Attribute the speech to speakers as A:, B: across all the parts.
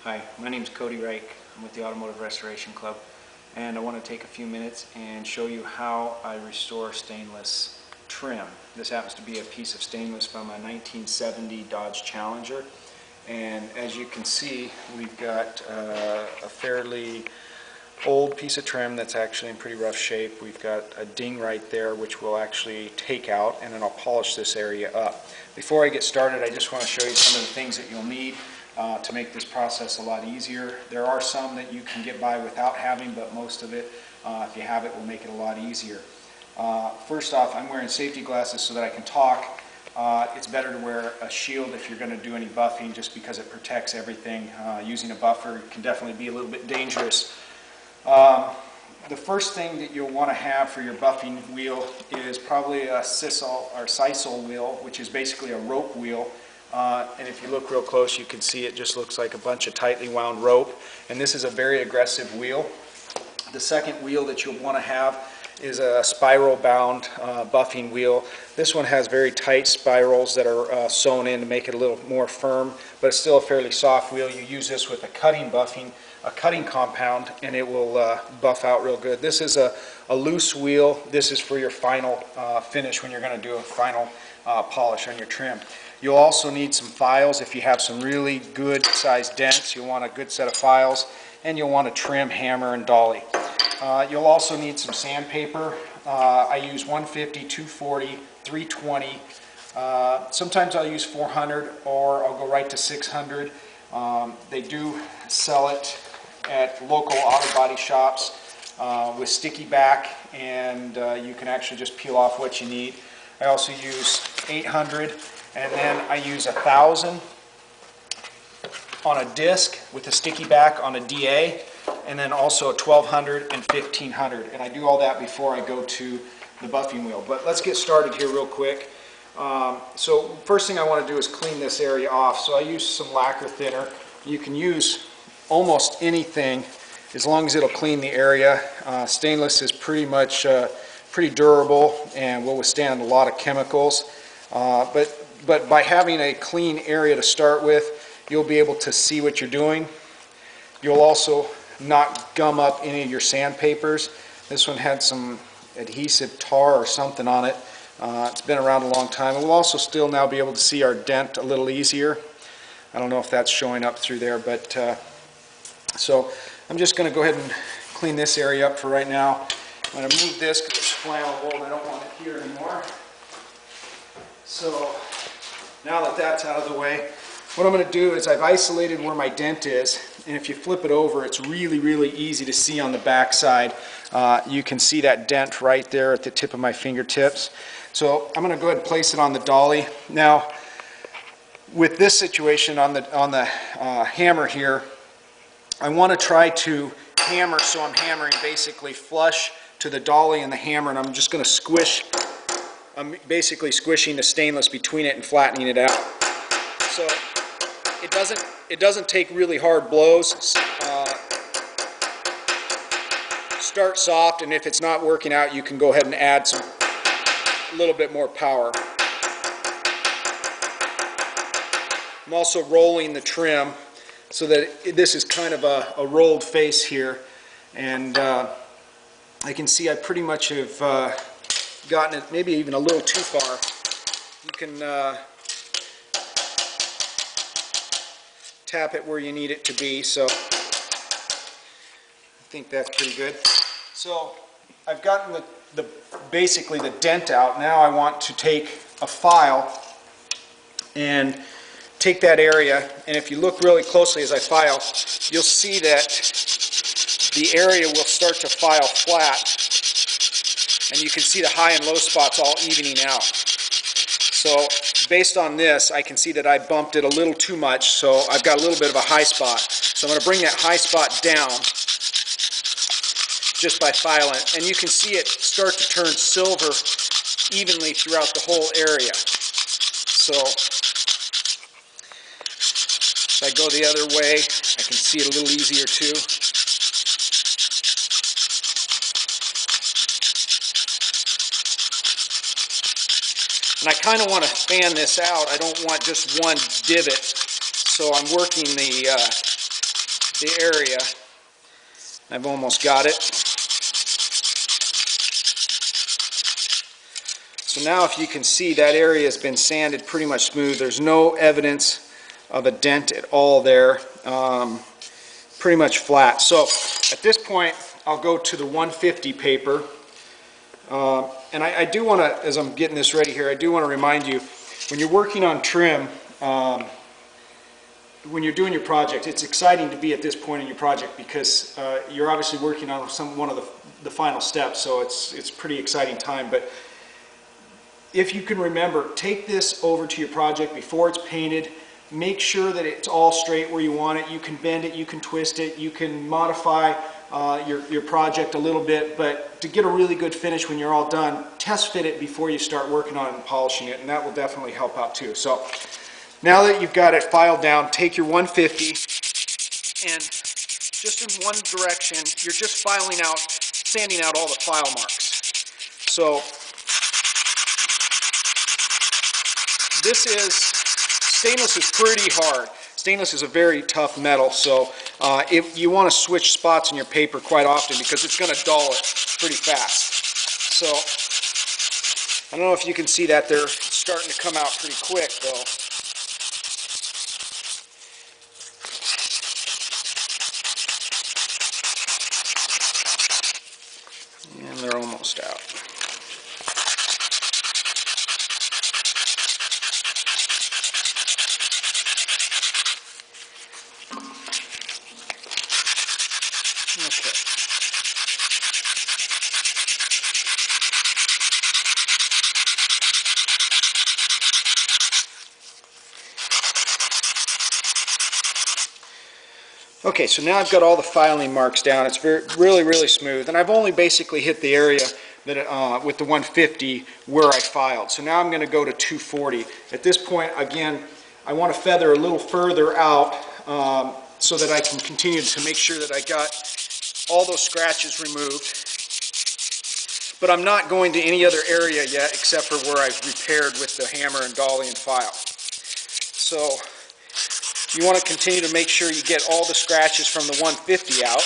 A: Hi, my name is Cody Reich. I'm with the Automotive Restoration Club, and I want to take a few minutes and show you how I restore stainless trim. This happens to be a piece of stainless from a 1970 Dodge Challenger, and as you can see, we've got a fairly old piece of trim that's actually in pretty rough shape. We've got a ding right there which we'll actually take out, and then I'll polish this area up. Before I get started, I just want to show you some of the things that you'll need to make this process a lot easier. There are some that you can get by without having, but most of it, if you have it, will make it a lot easier. First off, I'm wearing safety glasses so that I can talk. It's better to wear a shield if you're going to do any buffing, just because it protects everything. Using a buffer can definitely be a little bit dangerous. The first thing that you'll want to have for your buffing wheel is probably a sisal wheel, which is basically a rope wheel. And if you look real close, you can see it just looks like a bunch of tightly wound rope. And this is a very aggressive wheel. The second wheel that you'll want to have is a spiral bound buffing wheel. This one has very tight spirals that are sewn in to make it a little more firm, but it's still a fairly soft wheel. You use this with a cutting compound, and it will buff out real good. This is a loose wheel. This is for your final finish when you're going to do a final polish on your trim. You'll also need some files. If you have some really good sized dents, you'll want a good set of files, and you'll want a trim, hammer, and dolly. You'll also need some sandpaper. I use 150, 240, 320. Sometimes I'll use 400, or I'll go right to 600. They do sell it at local auto body shops with sticky back, and you can actually just peel off what you need. I also use 800, and then I use 1,000 on a disc with a sticky back on a DA, and then also 1,200 and 1,500. And I do all that before I go to the buffing wheel. But let's get started here real quick. So first thing I want to do is clean this area off. So I use some lacquer thinner. You can use almost anything as long as it'll clean the area. Stainless is pretty much pretty durable and will withstand a lot of chemicals. But by having a clean area to start with, you'll be able to see what you're doing. You'll also not gum up any of your sandpapers. This one had some adhesive tar or something on it. It's been around a long time. And we'll also still now be able to see our dent a little easier. I don't know if that's showing up through there, but so I'm just going to go ahead and clean this area up for right now. I'm going to move this because it's flammable and I don't want it here anymore. So now that that's out of the way, what I'm going to do is I've isolated where my dent is, and if you flip it over, it's really, really easy to see on the back side. You can see that dent right there at the tip of my fingertips. So I'm going to go ahead and place it on the dolly. Now, with this situation on the hammer here, I want to try to hammer, so I'm hammering basically flush to the dolly and the hammer, and I'm just going to squish. I'm basically squishing the stainless between it and flattening it out. So it doesn't take really hard blows. Start soft, and if it's not working out, you can go ahead and add a little bit more power. I'm also rolling the trim so that this is kind of a rolled face here, and I can see I pretty much have gotten it maybe even a little too far. You can tap it where you need it to be, so I think that's pretty good. So I've gotten basically the dent out. Now I want to take a file and take that area, and if you look really closely as I file, you'll see that the area will start to file flat, and you can see the high and low spots all evening out. So based on this, I can see that I bumped it a little too much, so I've got a little bit of a high spot. So I'm going to bring that high spot down just by filing it, and you can see it start to turn silver evenly throughout the whole area. So if I go the other way, I can see it a little easier too. And I kind of want to fan this out. I don't want just one divot, so I'm working the the area. I've almost got it. So now if you can see, that area has been sanded pretty much smooth. There's no evidence of a dent at all there. Pretty much flat. So at this point I'll go to the 150 paper. And I do want to, as I'm getting this ready here, I do want to remind you, when you're working on trim, when you're doing your project, it's exciting to be at this point in your project because you're obviously working on one of the final steps, so it's pretty exciting time. But if you can remember, take this over to your project before it's painted. Make sure that it's all straight where you want it. You can bend it, you can twist it, you can modify your project a little bit, but to get a really good finish when you're all done, test fit it before you start working on it and polishing it, and that will definitely help out too. So now that you've got it filed down, take your 150 and just in one direction, you're just sanding out all the file marks. So stainless is pretty hard. Stainless is a very tough metal, so if you want to switch spots in your paper quite often because it's going to dull it pretty fast. So I don't know if you can see that, they're starting to come out pretty quick though. And they're almost out. Okay. Okay, so now I've got all the filing marks down. It's really smooth, and I've only basically hit the area that with the 150 where I filed. So now I'm going to go to 240. At this point, again, I want to feather a little further out so that I can continue to make sure that I got all those scratches removed. But I'm not going to any other area yet except for where I've repaired with the hammer and dolly and file. So you want to continue to make sure you get all the scratches from the 150 out.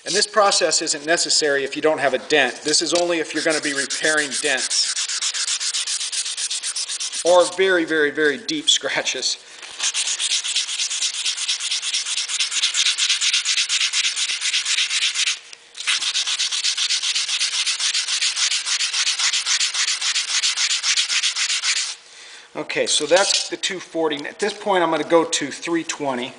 A: And this process isn't necessary if you don't have a dent. This is only if you're going to be repairing dents or very deep scratches. Okay, so that's the 240. At this point I'm going to go to 320.